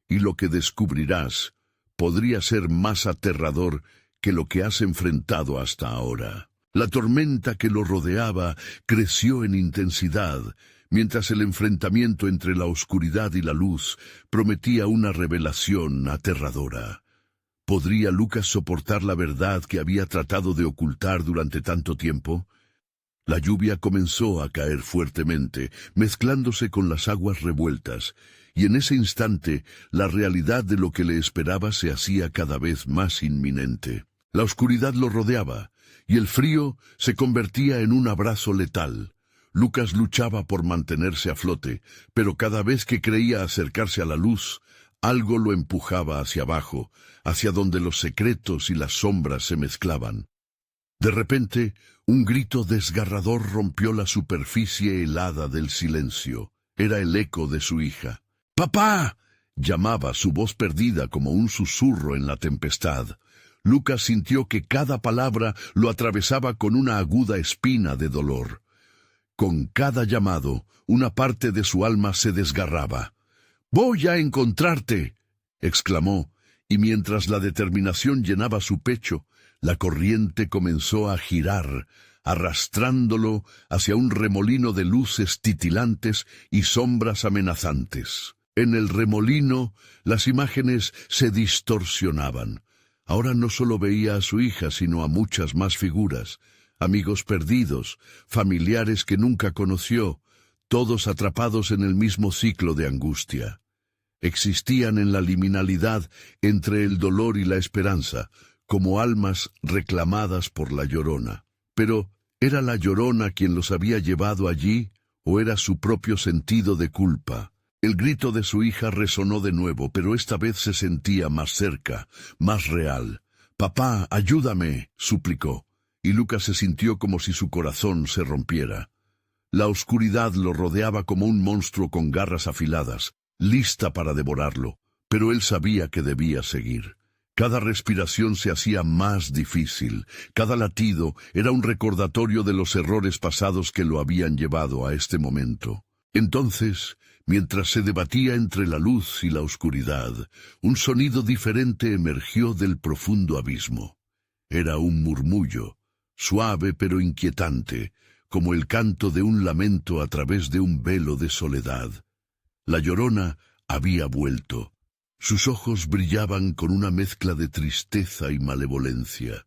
Speaker 1: y lo que descubrirás podría ser más aterrador que lo que has enfrentado hasta ahora. La tormenta que lo rodeaba creció en intensidad, mientras el enfrentamiento entre la oscuridad y la luz prometía una revelación aterradora. ¿Podría Lucas soportar la verdad que había tratado de ocultar durante tanto tiempo? La lluvia comenzó a caer fuertemente, mezclándose con las aguas revueltas, y en ese instante la realidad de lo que le esperaba se hacía cada vez más inminente. La oscuridad lo rodeaba, y el frío se convertía en un abrazo letal. Lucas luchaba por mantenerse a flote, pero cada vez que creía acercarse a la luz, algo lo empujaba hacia abajo, hacia donde los secretos y las sombras se mezclaban. De repente, un grito desgarrador rompió la superficie helada del silencio. Era el eco de su hija. «¡Papá!», llamaba, su voz perdida como un susurro en la tempestad. Lucas sintió que cada palabra lo atravesaba con una aguda espina de dolor. Con cada llamado, una parte de su alma se desgarraba. «¡Voy a encontrarte!», exclamó, y mientras la determinación llenaba su pecho, la corriente comenzó a girar, arrastrándolo hacia un remolino de luces titilantes y sombras amenazantes. En el remolino, las imágenes se distorsionaban. Ahora no solo veía a su hija, sino a muchas más figuras, amigos perdidos, familiares que nunca conoció, todos atrapados en el mismo ciclo de angustia. Existían en la liminalidad entre el dolor y la esperanza, como almas reclamadas por la Llorona. Pero, ¿era la Llorona quien los había llevado allí, o era su propio sentido de culpa? El grito de su hija resonó de nuevo, pero esta vez se sentía más cerca, más real. «Papá, ayúdame», suplicó, y Lucas se sintió como si su corazón se rompiera. La oscuridad lo rodeaba como un monstruo con garras afiladas, lista para devorarlo, pero él sabía que debía seguir. Cada respiración se hacía más difícil, cada latido era un recordatorio de los errores pasados que lo habían llevado a este momento. Entonces, mientras se debatía entre la luz y la oscuridad, un sonido diferente emergió del profundo abismo. Era un murmullo, suave pero inquietante, como el canto de un lamento a través de un velo de soledad. La Llorona había vuelto. Sus ojos brillaban con una mezcla de tristeza y malevolencia.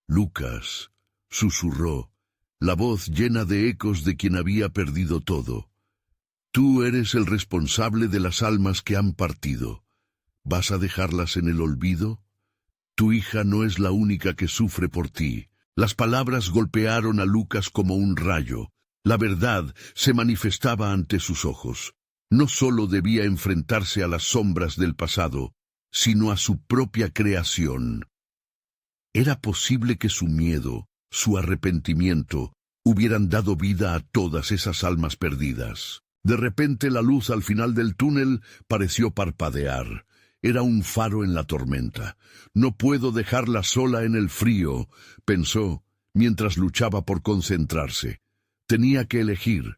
Speaker 1: «Lucas», susurró, la voz llena de ecos de quien había perdido todo. «Tú eres el responsable de las almas que han partido. ¿Vas a dejarlas en el olvido? Tu hija no es la única que sufre por ti». Las palabras golpearon a Lucas como un rayo. La verdad se manifestaba ante sus ojos. No solo debía enfrentarse a las sombras del pasado, sino a su propia creación. Era posible que su miedo, su arrepentimiento, hubieran dado vida a todas esas almas perdidas. De repente la luz al final del túnel pareció parpadear. Era un faro en la tormenta. «No puedo dejarla sola en el frío», pensó, mientras luchaba por concentrarse. Tenía que elegir.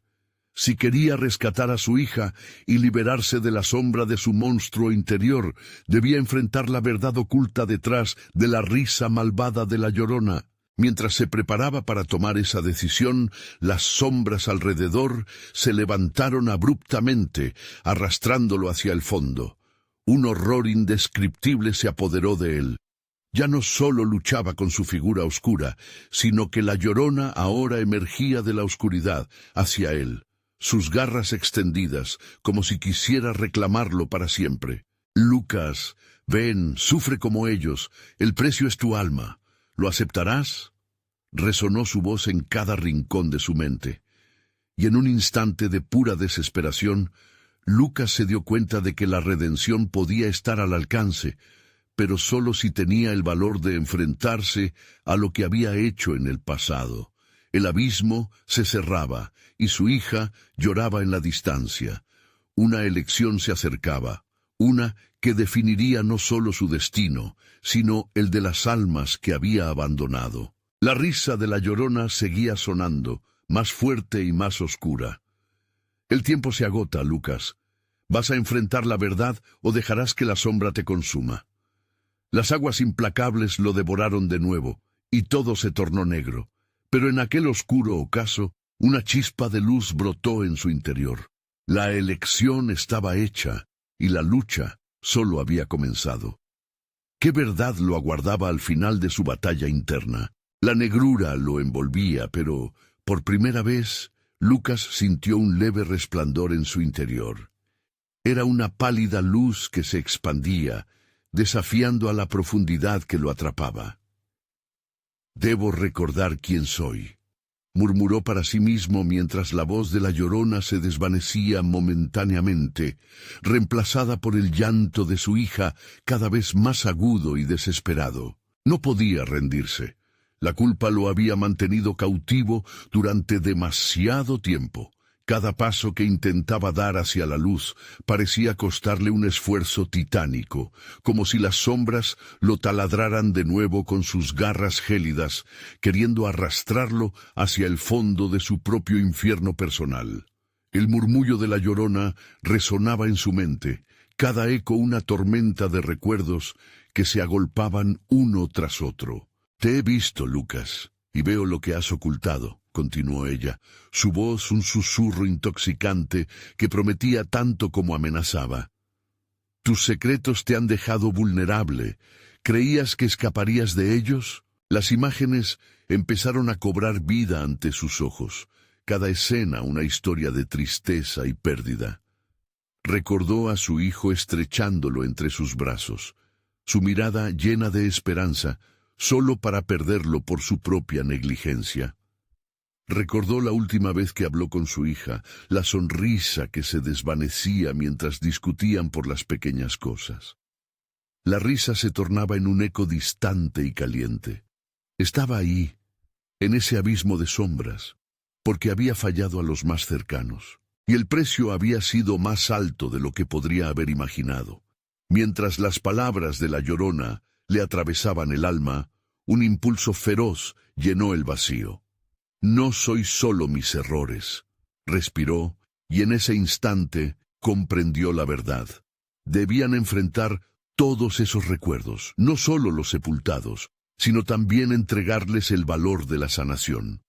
Speaker 1: Si quería rescatar a su hija y liberarse de la sombra de su monstruo interior, debía enfrentar la verdad oculta detrás de la risa malvada de la Llorona. Mientras se preparaba para tomar esa decisión, las sombras alrededor se levantaron abruptamente, arrastrándolo hacia el fondo. Un horror indescriptible se apoderó de él. Ya no solo luchaba con su figura oscura, sino que la Llorona ahora emergía de la oscuridad hacia él, sus garras extendidas, como si quisiera reclamarlo para siempre. Lucas, ven, sufre como ellos, el precio es tu alma. ¿Lo aceptarás? Resonó su voz en cada rincón de su mente. Y en un instante de pura desesperación, Lucas se dio cuenta de que la redención podía estar al alcance, pero solo si tenía el valor de enfrentarse a lo que había hecho en el pasado. El abismo se cerraba y su hija lloraba en la distancia. Una elección se acercaba, una que definiría no solo su destino, sino el de las almas que había abandonado. La risa de la Llorona seguía sonando, más fuerte y más oscura. El tiempo se agota, Lucas. ¿Vas a enfrentar la verdad o dejarás que la sombra te consuma? Las aguas implacables lo devoraron de nuevo, y todo se tornó negro. Pero en aquel oscuro ocaso, una chispa de luz brotó en su interior. La elección estaba hecha, y la lucha solo había comenzado. ¿Qué verdad lo aguardaba al final de su batalla interna? La negrura lo envolvía, pero, por primera vez, Lucas sintió un leve resplandor en su interior. Era una pálida luz que se expandía, desafiando a la profundidad que lo atrapaba. «Debo recordar quién soy», murmuró para sí mismo mientras la voz de la Llorona se desvanecía momentáneamente, reemplazada por el llanto de su hija cada vez más agudo y desesperado. No podía rendirse. La culpa lo había mantenido cautivo durante demasiado tiempo. Cada paso que intentaba dar hacia la luz parecía costarle un esfuerzo titánico, como si las sombras lo taladraran de nuevo con sus garras gélidas, queriendo arrastrarlo hacia el fondo de su propio infierno personal. El murmullo de la Llorona resonaba en su mente, cada eco una tormenta de recuerdos que se agolpaban uno tras otro. «Te he visto, Lucas, y veo lo que has ocultado», continuó ella, su voz un susurro intoxicante que prometía tanto como amenazaba. «Tus secretos te han dejado vulnerable. ¿Creías que escaparías de ellos?» Las imágenes empezaron a cobrar vida ante sus ojos, cada escena una historia de tristeza y pérdida. Recordó a su hijo estrechándolo entre sus brazos, su mirada llena de esperanza, solo para perderlo por su propia negligencia. Recordó la última vez que habló con su hija, la sonrisa que se desvanecía mientras discutían por las pequeñas cosas. La risa se tornaba en un eco distante y caliente. Estaba ahí, en ese abismo de sombras, porque había fallado a los más cercanos, y el precio había sido más alto de lo que podría haber imaginado. Mientras las palabras de la Llorona le atravesaban el alma, un impulso feroz llenó el vacío. «No soy solo mis errores», respiró, y en ese instante comprendió la verdad. Debían enfrentar todos esos recuerdos, no solo los sepultados, sino también entregarles el valor de la sanación.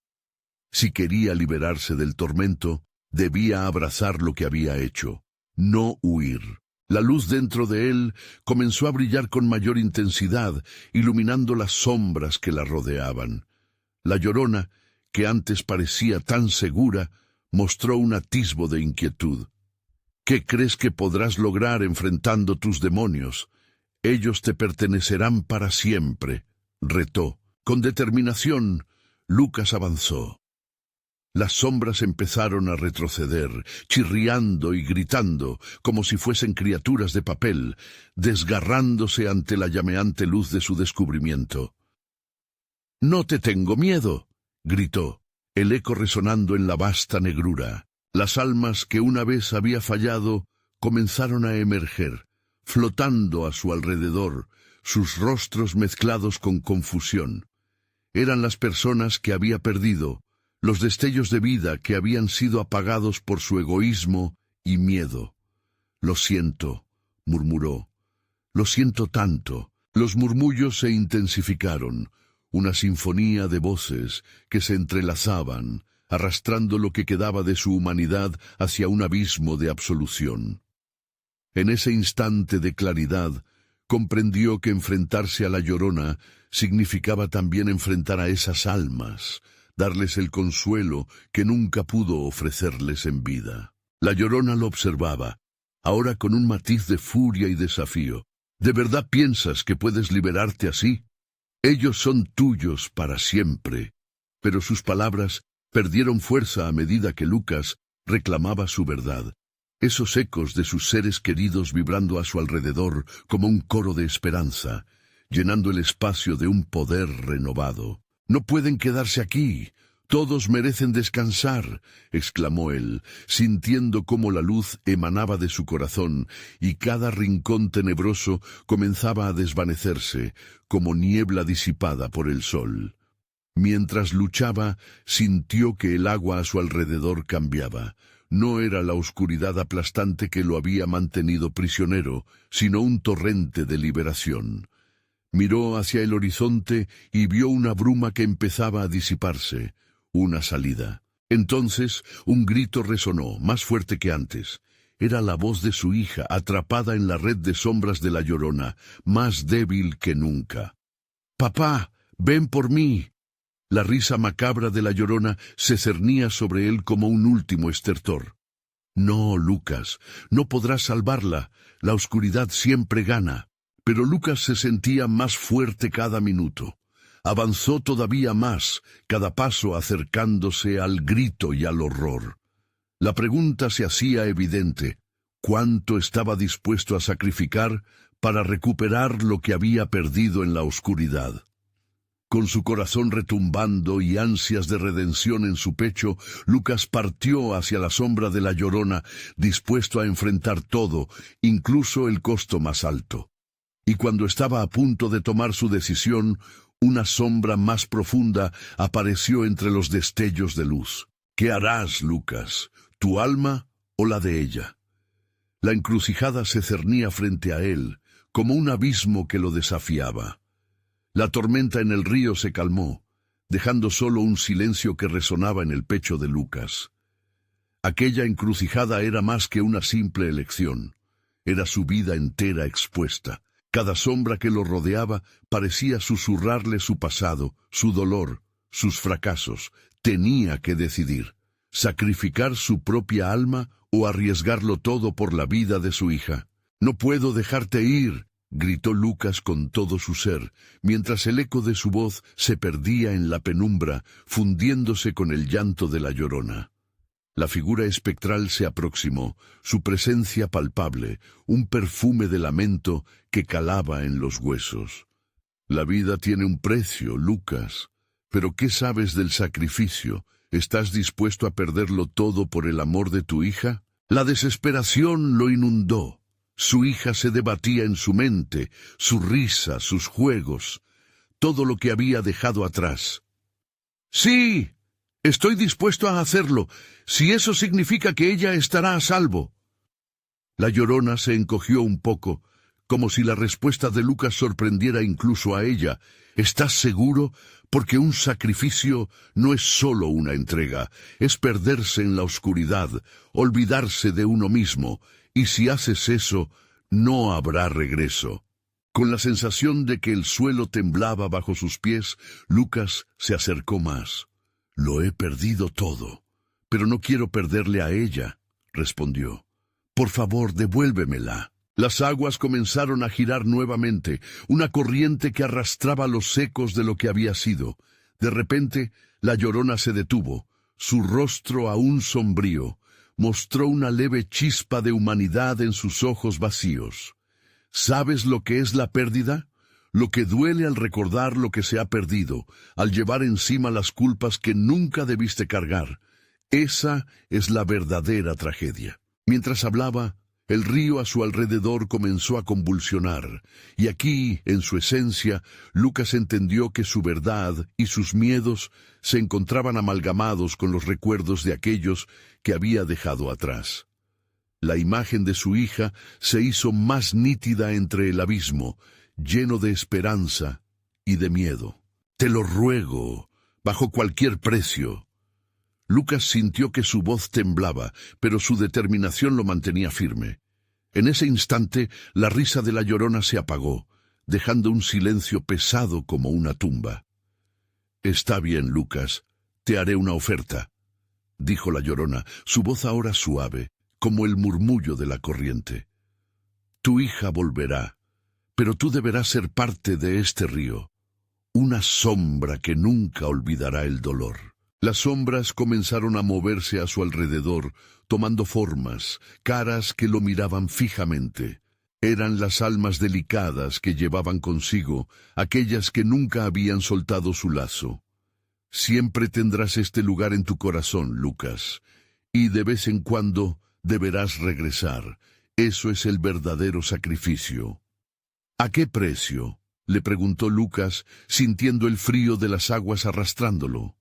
Speaker 1: Si quería liberarse del tormento, debía abrazar lo que había hecho, no huir. La luz dentro de él comenzó a brillar con mayor intensidad, iluminando las sombras que la rodeaban. La Llorona, que antes parecía tan segura, mostró un atisbo de inquietud. «¿Qué crees que podrás lograr enfrentando tus demonios? Ellos te pertenecerán para siempre», retó. Con determinación, Lucas avanzó. Las sombras empezaron a retroceder, chirriando y gritando, como si fuesen criaturas de papel, desgarrándose ante la llameante luz de su descubrimiento. «No te tengo miedo», gritó, el eco resonando en la vasta negrura. Las almas que una vez había fallado comenzaron a emerger, flotando a su alrededor, sus rostros mezclados con confusión. Eran las personas que había perdido, los destellos de vida que habían sido apagados por su egoísmo y miedo. «Lo siento», murmuró. «Lo siento tanto». Los murmullos se intensificaron, una sinfonía de voces que se entrelazaban, arrastrando lo que quedaba de su humanidad hacia un abismo de absolución. En ese instante de claridad, comprendió que enfrentarse a la Llorona significaba también enfrentar a esas almas, darles el consuelo que nunca pudo ofrecerles en vida. La Llorona lo observaba, ahora con un matiz de furia y desafío. ¿De verdad piensas que puedes liberarte así? Ellos son tuyos para siempre. Pero sus palabras perdieron fuerza a medida que Lucas reclamaba su verdad. Esos ecos de sus seres queridos vibrando a su alrededor como un coro de esperanza, llenando el espacio de un poder renovado. «No pueden quedarse aquí. Todos merecen descansar», exclamó él, sintiendo cómo la luz emanaba de su corazón y cada rincón tenebroso comenzaba a desvanecerse, como niebla disipada por el sol. Mientras luchaba, sintió que el agua a su alrededor cambiaba. No era la oscuridad aplastante que lo había mantenido prisionero, sino un torrente de liberación. Miró hacia el horizonte y vio una bruma que empezaba a disiparse. Una salida. Entonces un grito resonó, más fuerte que antes. Era la voz de su hija, atrapada en la red de sombras de la Llorona, más débil que nunca. «Papá, ven por mí». La risa macabra de la Llorona se cernía sobre él como un último estertor. «No, Lucas, no podrás salvarla. La oscuridad siempre gana». Pero Lucas se sentía más fuerte cada minuto. Avanzó todavía más, cada paso acercándose al grito y al horror. La pregunta se hacía evidente: ¿cuánto estaba dispuesto a sacrificar para recuperar lo que había perdido en la oscuridad? Con su corazón retumbando y ansias de redención en su pecho, Lucas partió hacia la sombra de la Llorona, dispuesto a enfrentar todo, incluso el costo más alto. Y cuando estaba a punto de tomar su decisión, una sombra más profunda apareció entre los destellos de luz. «¿Qué harás, Lucas? ¿Tu alma o la de ella?» La encrucijada se cernía frente a él, como un abismo que lo desafiaba. La tormenta en el río se calmó, dejando solo un silencio que resonaba en el pecho de Lucas. Aquella encrucijada era más que una simple elección. Era su vida entera expuesta. Cada sombra que lo rodeaba parecía susurrarle su pasado, su dolor, sus fracasos. Tenía que decidir: sacrificar su propia alma o arriesgarlo todo por la vida de su hija. «No puedo dejarte ir», gritó Lucas con todo su ser, mientras el eco de su voz se perdía en la penumbra, fundiéndose con el llanto de la Llorona. La figura espectral se aproximó, su presencia palpable, un perfume de lamento que calaba en los huesos. «La vida tiene un precio, Lucas. Pero ¿qué sabes del sacrificio? ¿Estás dispuesto a perderlo todo por el amor de tu hija?» La desesperación lo inundó. Su hija se debatía en su mente, su risa, sus juegos, todo lo que había dejado atrás. «Sí, estoy dispuesto a hacerlo, si eso significa que ella estará a salvo». La Llorona se encogió un poco, como si la respuesta de Lucas sorprendiera incluso a ella. «¿Estás seguro? Porque un sacrificio no es solo una entrega, es perderse en la oscuridad, olvidarse de uno mismo, y si haces eso, no habrá regreso». Con la sensación de que el suelo temblaba bajo sus pies, Lucas se acercó más. «Lo he perdido todo, pero no quiero perderle a ella», respondió. «Por favor, devuélvemela». Las aguas comenzaron a girar nuevamente, una corriente que arrastraba los ecos de lo que había sido. De repente, la Llorona se detuvo, su rostro aún sombrío. Mostró una leve chispa de humanidad en sus ojos vacíos. «¿Sabes lo que es la pérdida? Lo que duele al recordar lo que se ha perdido, al llevar encima las culpas que nunca debiste cargar. Esa es la verdadera tragedia». Mientras hablaba, El río a su alrededor comenzó a convulsionar, y aquí, en su esencia, Lucas entendió que su verdad y sus miedos se encontraban amalgamados con los recuerdos de aquellos que había dejado atrás. La imagen de su hija se hizo más nítida entre el abismo, lleno de esperanza y de miedo. «Te lo ruego, bajo cualquier precio». Lucas sintió que su voz temblaba, pero su determinación lo mantenía firme. En ese instante, la risa de la Llorona se apagó, dejando un silencio pesado como una tumba. «Está bien, Lucas, te haré una oferta», dijo la Llorona, su voz ahora suave, como el murmullo de la corriente. «Tu hija volverá, pero tú deberás ser parte de este río, una sombra que nunca olvidará el dolor». Las sombras comenzaron a moverse a su alrededor, tomando formas, caras que lo miraban fijamente. Eran las almas delicadas que llevaban consigo, aquellas que nunca habían soltado su lazo. Siempre tendrás este lugar en tu corazón, Lucas, y de vez en cuando deberás regresar. Eso es el verdadero sacrificio. ¿A qué precio?, le preguntó Lucas, sintiendo el frío de las aguas arrastrándolo.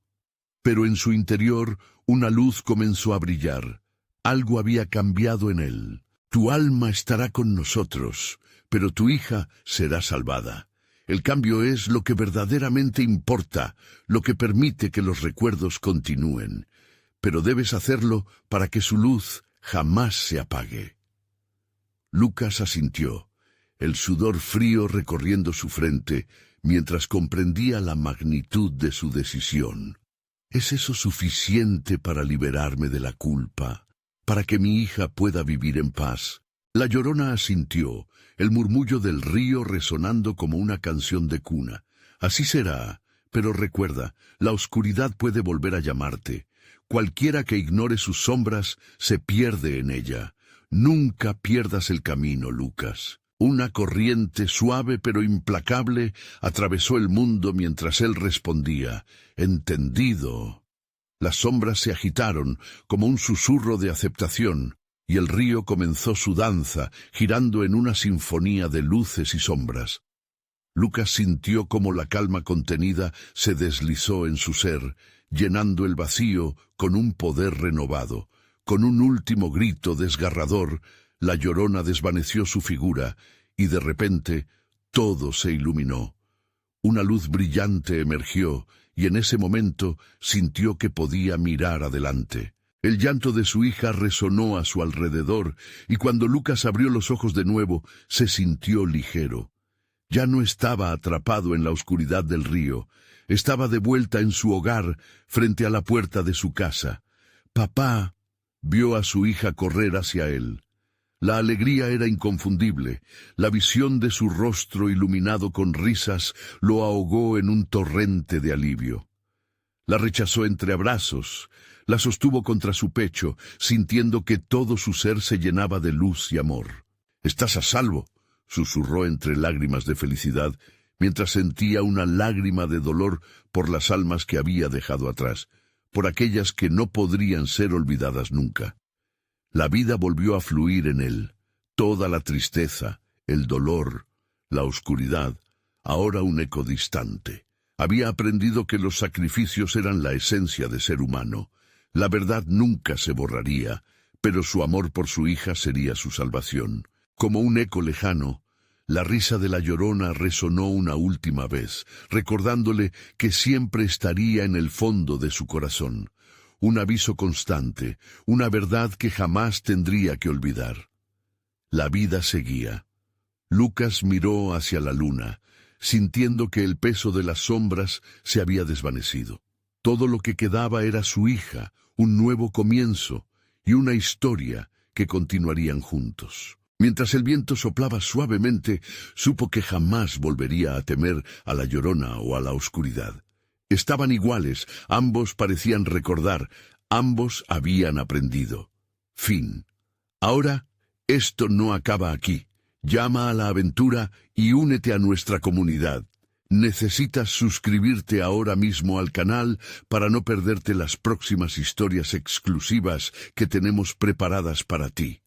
Speaker 1: Pero en su interior una luz comenzó a brillar. Algo había cambiado en él. Tu alma estará con nosotros, pero tu hija será salvada. El cambio es lo que verdaderamente importa, lo que permite que los recuerdos continúen. Pero debes hacerlo para que su luz jamás se apague. Lucas asintió, el sudor frío recorriendo su frente, mientras comprendía la magnitud de su decisión. ¿Es eso suficiente para liberarme de la culpa, para que mi hija pueda vivir en paz? La Llorona asintió, el murmullo del río resonando como una canción de cuna. Así será, pero recuerda, la oscuridad puede volver a llamarte. Cualquiera que ignore sus sombras se pierde en ella. Nunca pierdas el camino, Lucas. Una corriente suave pero implacable atravesó el mundo mientras él respondía, «Entendido». Las sombras se agitaron como un susurro de aceptación, y el río comenzó su danza, girando en una sinfonía de luces y sombras. Lucas sintió cómo la calma contenida se deslizó en su ser, llenando el vacío con un poder renovado. Con un último grito desgarrador, la Llorona desvaneció su figura, y de repente todo se iluminó. Una luz brillante emergió, y en ese momento sintió que podía mirar adelante. El llanto de su hija resonó a su alrededor, y cuando Lucas abrió los ojos de nuevo, se sintió ligero. Ya no estaba atrapado en la oscuridad del río, estaba de vuelta en su hogar, frente a la puerta de su casa. «Papá», vio a su hija correr hacia él. La alegría era inconfundible. La visión de su rostro iluminado con risas lo ahogó en un torrente de alivio. La rechazó entre abrazos, la sostuvo contra su pecho, sintiendo que todo su ser se llenaba de luz y amor. «Estás a salvo», susurró entre lágrimas de felicidad, mientras sentía una lágrima de dolor por las almas que había dejado atrás, por aquellas que no podrían ser olvidadas nunca. La vida volvió a fluir en él, toda la tristeza, el dolor, la oscuridad, ahora un eco distante. Había aprendido que los sacrificios eran la esencia de ser humano. La verdad nunca se borraría, pero su amor por su hija sería su salvación. Como un eco lejano, la risa de la Llorona resonó una última vez, recordándole que siempre estaría en el fondo de su corazón. Un aviso constante, una verdad que jamás tendría que olvidar. La vida seguía. Lucas miró hacia la luna, sintiendo que el peso de las sombras se había desvanecido. Todo lo que quedaba era su hija, un nuevo comienzo y una historia que continuarían juntos. Mientras el viento soplaba suavemente, supo que jamás volvería a temer a la Llorona o a la oscuridad. Estaban iguales, ambos parecían recordar, ambos habían aprendido. Fin. Ahora, esto no acaba aquí. Llama a la aventura y únete a nuestra comunidad. Necesitas suscribirte ahora mismo al canal para no perderte las próximas historias exclusivas que tenemos preparadas para ti.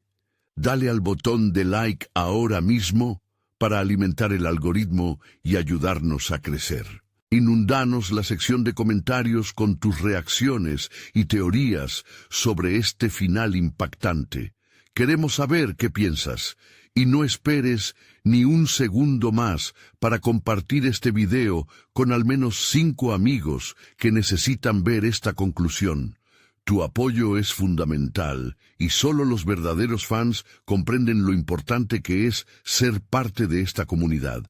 Speaker 1: Dale al botón de like ahora mismo para alimentar el algoritmo y ayudarnos a crecer. Inundanos la sección de comentarios con tus reacciones y teorías sobre este final impactante. Queremos saber qué piensas y no esperes ni un segundo más para compartir este video con al menos 5 amigos que necesitan ver esta conclusión. Tu apoyo es fundamental y solo los verdaderos fans comprenden lo importante que es ser parte de esta comunidad.